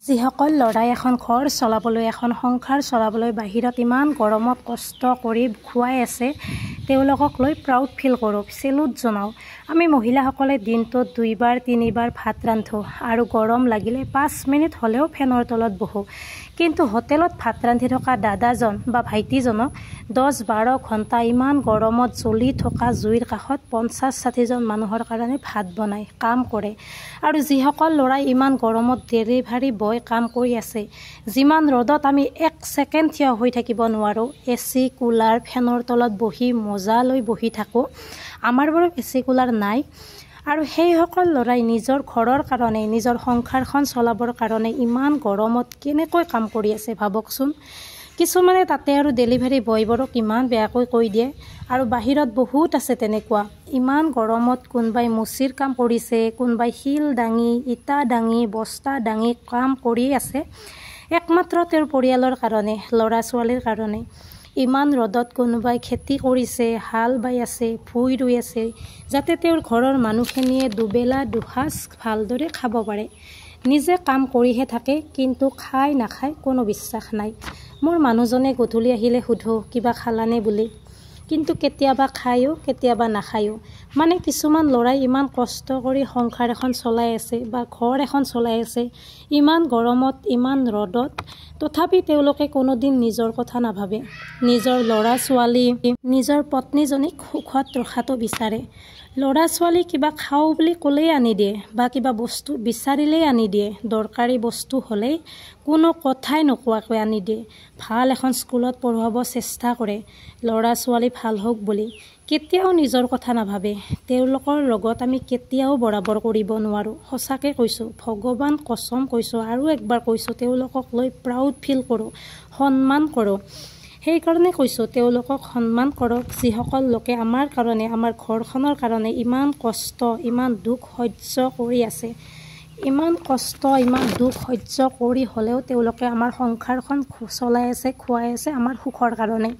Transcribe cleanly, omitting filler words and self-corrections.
যিসকল ল'ৰাই এখন ঘৰ চলাবলৈ এখন সংসাৰ চলাবলৈ বাহিৰত ইমান গৰমত কষ্ট কৰি খুৱাই আছে তেওঁলোকক লৈ প্ৰাউড ফিল কৰোঁ, চেলুট জনাওঁ। আমি মহিলাসকলে দিনটোত 2বাৰ 3বাৰ ভাত ৰান্ধোঁ আৰু গৰম লাগিলে 5 মিনিট হ'লেও ফেনৰ তলত বহোঁ। কিন্তু হোটেলত ভাত ৰান্ধি থকা দাদাজন বা ভাইটিজনক 10-12 ঘণ্টা ইমান গৰমত জ্বলি থকা জুইৰ কাষত 50-60জন মানুহৰ কাৰণে ভাত বনায়, কাম কৰে। আৰু যিসকল ল'ৰাই ইমান গৰমত ডেলিভাৰী বয় কাম কৰি আছে, যিমান ৰ'দত আমি 1 ছেকেণ্ড থিয় হৈ থাকিব নোৱাৰোঁ, এচি কুলাৰ ফেনৰ তলত বহি মজা লৈ বহি থাকোঁ। আমাৰ বাৰু এচি কুলাৰ নাই। আৰু সেইসকল ল'ৰাই নিজৰ ঘৰৰ কাৰণে নিজৰ সংসাৰখন চলাবৰ কাৰণে ইমান গৰমত কেনেকৈ কাম কৰি আছে ভাবকচোন। কিছুমানে তাতে আৰু ডেলিভাৰী বয়বোৰক ইমান বেয়াকৈ কৈ দিয়ে। আৰু বাহিৰত বহুত আছে তেনেকুৱা, ইমান গৰমত কোনোবাই মুচিৰ কাম কৰিছে, কোনোবাই শিল দাঙি ইটা দাঙি বস্তা দাঙি কাম কৰি আছে একমাত্ৰ তেওঁৰ পৰিয়ালৰ কাৰণে, ল'ৰা ছোৱালীৰ কাৰণে। ইমান ৰ'দত কোনোবাই খেতি কৰিছে, হাল বাই আছে, ভুই ৰুই আছে, যাতে তেওঁৰ ঘৰৰ মানুহখিনিয়ে দুবেলা দুসাঁজ ভালদৰে খাব পাৰে। নিজে কাম কৰিহে থাকে, কিন্তু খাই নাখায় কোনো বিশ্বাস নাই। মোৰ মানুহজনে গধূলি আহিলে সোধোঁ কিবা খালানে বুলি, কিন্তু কেতিয়াবা খায়ো কেতিয়াবা নাখায়ো। মানে কিছুমান ল'ৰাই ইমান কষ্ট কৰি সংসাৰ এখন চলাই আছে বা ঘৰ এখন চলাই আছে ইমান গৰমত ইমান ৰ'দত, তথাপি তেওঁলোকে কোনোদিন নিজৰ কথা নাভাবে। নিজৰ ল'ৰা ছোৱালী নিজৰ পত্নীজনীক সুখত ৰখাটো বিচাৰে। ল'ৰা ছোৱালী কিবা খাওঁ বুলি ক'লেই আনি দিয়ে বা কিবা বস্তু বিচাৰিলেই আনি দিয়ে, দৰকাৰী বস্তু হ'লেই কোনো কথাই নোকোৱাকৈ আনি দিয়ে। ভাল এখন স্কুলত পঢ়ুৱাব চেষ্টা কৰে ল'ৰা ছোৱালী ভাল হওক বুলি, কেতিয়াও নিজৰ কথা নাভাবে। তেওঁলোকৰ লগত আমি কেতিয়াও বৰাবৰ কৰিব নোৱাৰোঁ। সঁচাকৈ কৈছোঁ, ভগৱান কসম কৈছোঁ, আৰু একবাৰ কৈছোঁ, তেওঁলোকক লৈ প্ৰাউড ফিল কৰোঁ, সন্মান কৰোঁ। সেইকাৰণে কৈছোঁ তেওঁলোকক সন্মান কৰক, যিসকল লোকে আমাৰ কাৰণে আমাৰ ঘৰখনৰ কাৰণে ইমান কষ্ট ইমান দুখ সহ্য কৰি আছে। ইমান কষ্ট ইমান দুখ সহ্য কৰি হ'লেও তেওঁলোকে আমাৰ সংসাৰখন চলাই আছে, খুৱাই আছে আমাৰ সুখৰ কাৰণে।